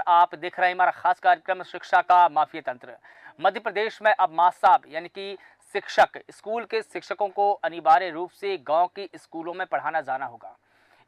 आप देख रहे हैं हमारा खास कार्यक्रम शिक्षा का माफिया तंत्र। मध्य प्रदेश में अब मासाब यानी कि शिक्षक, स्कूल के शिक्षकों को अनिवार्य रूप से गांव के स्कूलों में पढ़ाना जाना होगा।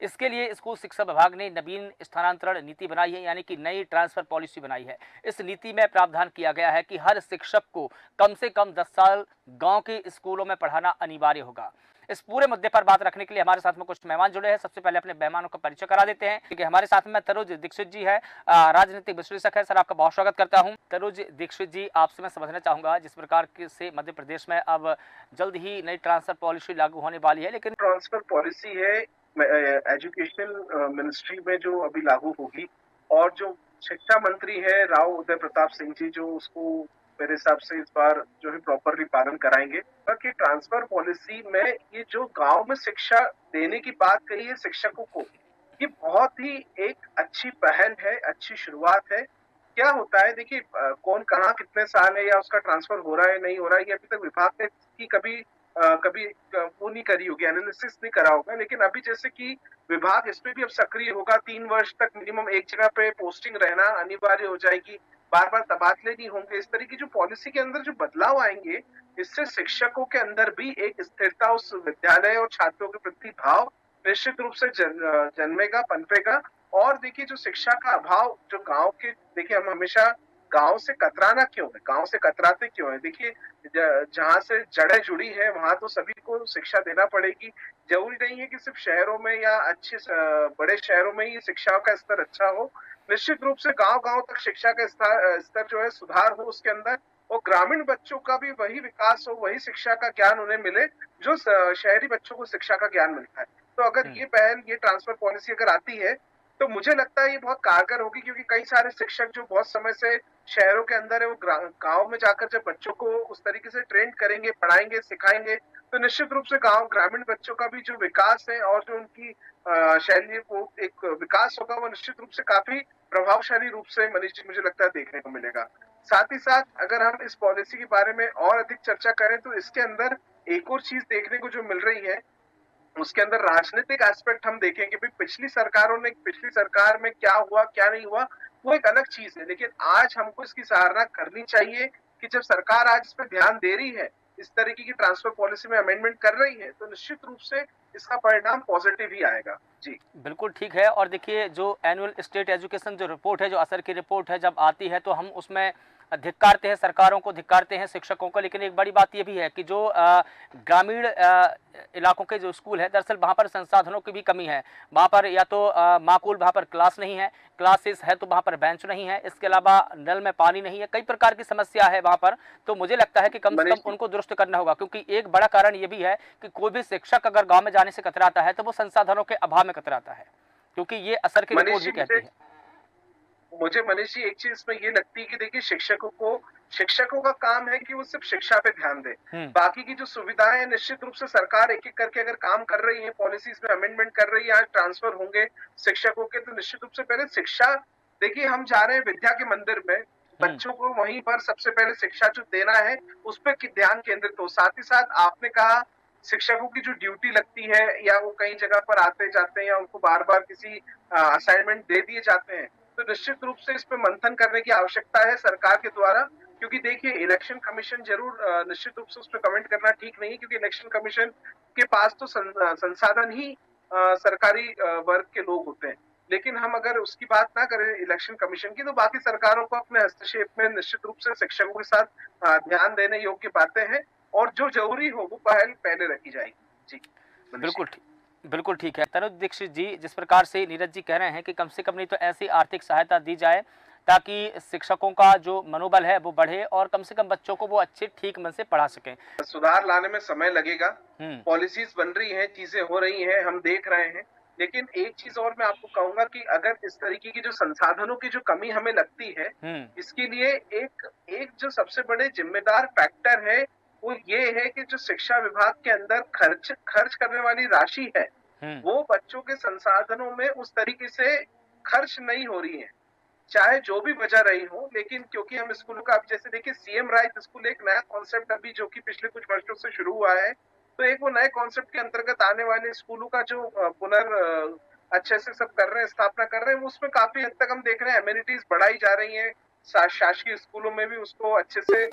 इसके लिए स्कूल शिक्षा विभाग ने नवीन स्थानांतरण नीति बनाई है, यानी कि नई ट्रांसफर पॉलिसी बनाई है। इस नीति में प्रावधान किया गया है कि हर शिक्षक को कम से कम 10 साल गांव के स्कूलों में पढ़ाना अनिवार्य होगा। इस पूरे मुद्दे पर बात रखने के लिए हमारे साथ में कुछ मेहमान जुड़े हैं। सबसे पहले अपने मेहमानों का परिचय करा देते हैं। क्योंकि हमारे साथ में तनुज दीक्षित जी है, राजनीतिक विश्लेषक है। सर, आपका बहुत स्वागत करता हूं। तनुज दीक्षित जी, आपसे मैं समझना चाहूंगा, जिस प्रकार से मध्य प्रदेश में अब जल्द ही नई ट्रांसफर पॉलिसी लागू होने वाली है, लेकिन ट्रांसफर पॉलिसी है एजुकेशन मिनिस्ट्री में जो अभी लागू होगी, और जो शिक्षा मंत्री है राव उदय प्रताप सिंह जी, जो उसको मेरे हिसाब से इस बार जो है प्रॉपरली पालन कराएंगे। बाकी ट्रांसफर पॉलिसी में ये जो गांव में शिक्षा देने की बात कही है शिक्षकों को, ये बहुत ही एक अच्छी पहल है, अच्छी शुरुआत है। क्या होता है देखिए, कौन कहाँ कितने साल है या उसका ट्रांसफर हो रहा है नहीं हो रहा है, ये अभी तक विभाग ने की कभी वो नहीं करी होगी, एनालिसिस नहीं करा होगा। लेकिन अभी जैसे कि विभाग इसमें भी अब सक्रिय होगा, 3 वर्ष तक मिनिमम एक जगह पे पोस्टिंग रहना अनिवार्य हो जाएगी, बार बार तबादले नहीं होंगे। इस तरह की जो पॉलिसी के अंदर जो बदलाव आएंगे, इससे शिक्षकों के अंदर भी एक स्थिरता, उस विद्यालय और छात्रों के प्रति भाव निश्चित रूप से जन्मेगा, पनपेगा। और देखिए, जो शिक्षा का अभाव जो गांव के, देखिए हम हमेशा गांव से कतराना क्यों है, गांव से कतराते क्यों है? देखिए, जहां से जड़ें जुड़ी है वहां तो सभी को शिक्षा देना पड़ेगी। जरूरी नहीं है कि सिर्फ शहरों में या अच्छे बड़े शहरों में ही शिक्षा का स्तर अच्छा हो। निश्चित रूप से गांव गांव तक शिक्षा का स्तर जो है सुधार हो उसके अंदर, और ग्रामीण बच्चों का भी वही विकास हो, वही शिक्षा का ज्ञान उन्हें मिले जो शहरी बच्चों को शिक्षा का ज्ञान मिलता है। तो अगर ये पहल, ये ट्रांसफर पॉलिसी अगर आती है तो मुझे लगता है ये बहुत कारगर होगी, क्योंकि कई सारे शिक्षक जो बहुत समय से शहरों के अंदर है, वो गांव में जाकर जब बच्चों को उस तरीके से ट्रेन करेंगे, पढ़ाएंगे, सिखाएंगे, तो निश्चित रूप से गांव ग्रामीण बच्चों का भी जो विकास है और जो उनकी शैली, वो एक विकास होगा, वो निश्चित रूप से काफी प्रभावशाली रूप से मनीष जी मुझे लगता है देखने को मिलेगा। साथ ही साथ अगर हम इस पॉलिसी के बारे में और अधिक चर्चा करें तो इसके अंदर एक और चीज देखने को जो मिल रही है, उसके अंदर राजनीतिक एस्पेक्ट हम देखेंगे। भाई पिछली सरकार में क्या हुआ क्या नहीं हुआ वो एक अलग चीज है, लेकिन आज हमको इसकी सराहना करनी चाहिए कि जब सरकार आज इस पर ध्यान दे रही है, इस तरीके की ट्रांसफर पॉलिसी में अमेंडमेंट कर रही है, तो निश्चित रूप से इसका परिणाम पॉजिटिव ही आएगा। जी बिल्कुल ठीक है। और देखिए, जो एनुअल स्टेट एजुकेशन जो रिपोर्ट है, जो असर की रिपोर्ट है, जब आती है तो हम उसमें धिक्कारते हैं, सरकारों को धिक्कारते हैं, शिक्षकों को। लेकिन एक बड़ी बात ये भी है कि जो ग्रामीण इलाकों के जो स्कूल है, दरअसल वहाँ पर संसाधनों की भी कमी है। वहाँ पर या तो माकूल वहाँ पर क्लास नहीं है, क्लासेस है तो वहाँ पर बेंच नहीं है, इसके अलावा नल में पानी नहीं है, कई प्रकार की समस्या है वहाँ पर। तो मुझे लगता है कि कम से कम उनको दुरुस्त करना होगा, क्योंकि एक बड़ा कारण ये भी है कि कोई भी शिक्षक अगर गाँव में जाने से कतराता है तो वो संसाधनों के अभाव में कतराता है, क्योंकि ये असर की रिपोर्ट भी कहती है। मुझे मनीष जी एक चीज इसमें ये लगती है कि देखिए, शिक्षकों का काम है कि वो सिर्फ शिक्षा पे ध्यान दे। बाकी की जो सुविधाएं हैं, निश्चित रूप से सरकार एक एक करके अगर काम कर रही है, पॉलिसीज में अमेंडमेंट कर रही है, आज ट्रांसफर होंगे शिक्षकों के, तो निश्चित रूप से पहले शिक्षा, देखिए हम जा रहे हैं विद्या के मंदिर में, बच्चों को वहीं पर सबसे पहले शिक्षा जो देना है उस पर ध्यान केंद्रित हो। साथ ही साथ आपने कहा शिक्षकों की जो ड्यूटी लगती है, या वो कई जगह पर आते जाते हैं या उनको बार बार किसी असाइनमेंट दे दिए जाते हैं, तो निश्चित रूप से इस पे मंथन करने की आवश्यकता है सरकार के द्वारा। क्योंकि देखिए, इलेक्शन कमीशन जरूर निश्चित रूप से उस पर कमेंट करना ठीक नहीं है, क्योंकि इलेक्शन कमीशन के पास तो संसाधन ही सरकारी वर्ग के लोग होते हैं। लेकिन हम अगर उसकी बात ना करें इलेक्शन कमीशन की, तो बाकी सरकारों को अपने हस्तक्षेप में निश्चित रूप से शिक्षकों के साथ ध्यान देने योग्य बातें हैं, और जो जरूरी हो वो पहल पहले रखी जाएगी। जी बिल्कुल ठीक, बिल्कुल ठीक है। तनुज दीक्षित जी, जिस प्रकार से नीरज जी कह रहे हैं कि कम से कम नहीं तो ऐसी आर्थिक सहायता दी जाए ताकि शिक्षकों का जो मनोबल है वो बढ़े और कम से कम बच्चों को वो अच्छे ठीक मन से पढ़ा सकें। सुधार लाने में समय लगेगा, पॉलिसीज बन रही हैं, चीजें हो रही हैं, हम देख रहे हैं। लेकिन एक चीज और मैं आपको कहूंगा कि अगर इस तरीके की जो संसाधनों की जो कमी हमें लगती है, इसके लिए एक एक जो सबसे बड़े जिम्मेदार फैक्टर है वो ये है कि जो शिक्षा विभाग के अंदर खर्च करने वाली राशि है, वो बच्चों के संसाधनों में उस तरीके से खर्च नहीं हो रही है, चाहे जो भी वजह रही हो। लेकिन क्योंकि हम स्कूलों का, अब जैसे देखिए सीएम राइट स्कूल एक नया कॉन्सेप्ट अभी जो कि पिछले कुछ वर्षों से शुरू हुआ है, तो एक वो नए कॉन्सेप्ट के अंतर्गत आने वाले स्कूलों का जो अच्छे से सब कर रहे हैं, स्थापना कर रहे हैं, उसमें काफी हद तक हम देख रहे हैं एमिनिटीज बढ़ाई जा रही हैं। शासकीय स्कूलों में भी उसको अच्छे से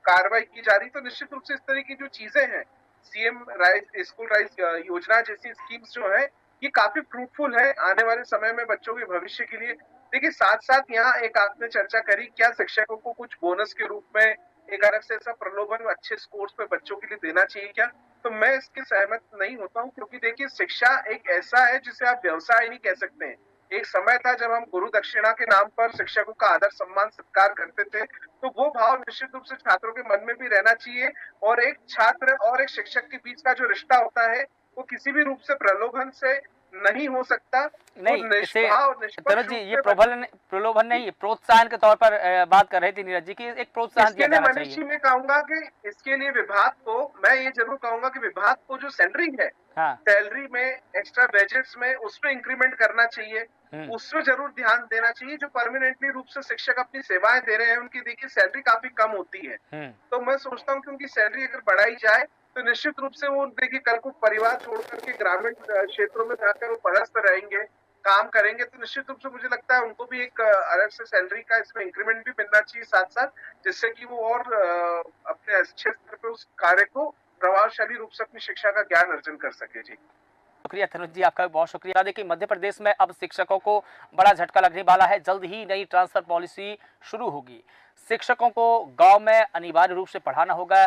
कार्रवाई की जा रही। तो निश्चित रूप से इस तरह की जो चीजें हैं, सीएम राइज स्कूल राइज योजना जैसी स्कीम्स जो है, ये काफी फ्रूटफुल है आने वाले समय में बच्चों के भविष्य के लिए। देखिए, साथ साथ यहाँ एक आपने चर्चा करी, क्या शिक्षकों को कुछ बोनस के रूप में एक अलग से ऐसा प्रलोभन अच्छे स्कोर्स पे बच्चों के लिए देना चाहिए क्या? तो मैं इसके सहमत नहीं होता हूँ, क्योंकि देखिए, शिक्षा एक ऐसा है जिसे आप व्यवसाय नहीं कह सकते हैं। एक समय था जब हम गुरु दक्षिणा के नाम पर शिक्षकों का आदर सम्मान सत्कार करते थे, तो वो भाव निश्चित रूप से छात्रों के मन में भी रहना चाहिए। और एक छात्र और एक शिक्षक के बीच का जो रिश्ता होता है, वो किसी भी रूप से प्रलोभन से नहीं हो सकता। वो नहीं, इसे निष्भाव तनुज निष्पक्ष जी, रूप ये से प्रलोभन नहीं, ये प्रोत्साहन के तौर पर बात कर रहे थे नीरज जी की एक प्रोत्साहन इसके दिया लिए जाना मनीष चाहिए। जी मैं कहूंगा कि इसके लिए विभाग को, मैं ये जरूर कहूंगा कि विभाग को जो सैलरी है, हाँ। सैलरी में, एक्स्ट्रा बजट्स में, उसमें इंक्रीमेंट करना चाहिए। हम्म। उसमें जरूर ध्यान देना चाहिए। जो परमानेंटली रूप से शिक्षक अपनी सेवाएं दे रहे हैं, उनकी देखिए सैलरी काफी कम होती है। हम्म। तो मैं सोचता हूँ कि उनकी सैलरी अगर बढ़ाई जाए, तो निश्चित रूप से वो देखिए कल को परिवार छोड़ करके ग्रामीण क्षेत्रों में जाकर वो पदस्थ रहेंगे, काम करेंगे, तो निश्चित रूप से मुझे लगता है उनको भी एक अलग से सैलरी का इसमें इंक्रीमेंट भी मिलना चाहिए साथ साथ, जिससे कि वो और अपने अच्छे स्तर पे उस कार्य को प्रभावशाली रूप से अपनी शिक्षा का ज्ञान अर्जन कर सके। जी, शुक्रिया तनुज जी, आपका भी बहुत शुक्रिया। देखिए, मध्य प्रदेश में अब शिक्षकों को बड़ा झटका लगने वाला है। जल्द ही नई ट्रांसफर पॉलिसी शुरू होगी। शिक्षकों को गांव में अनिवार्य रूप से पढ़ाना होगा।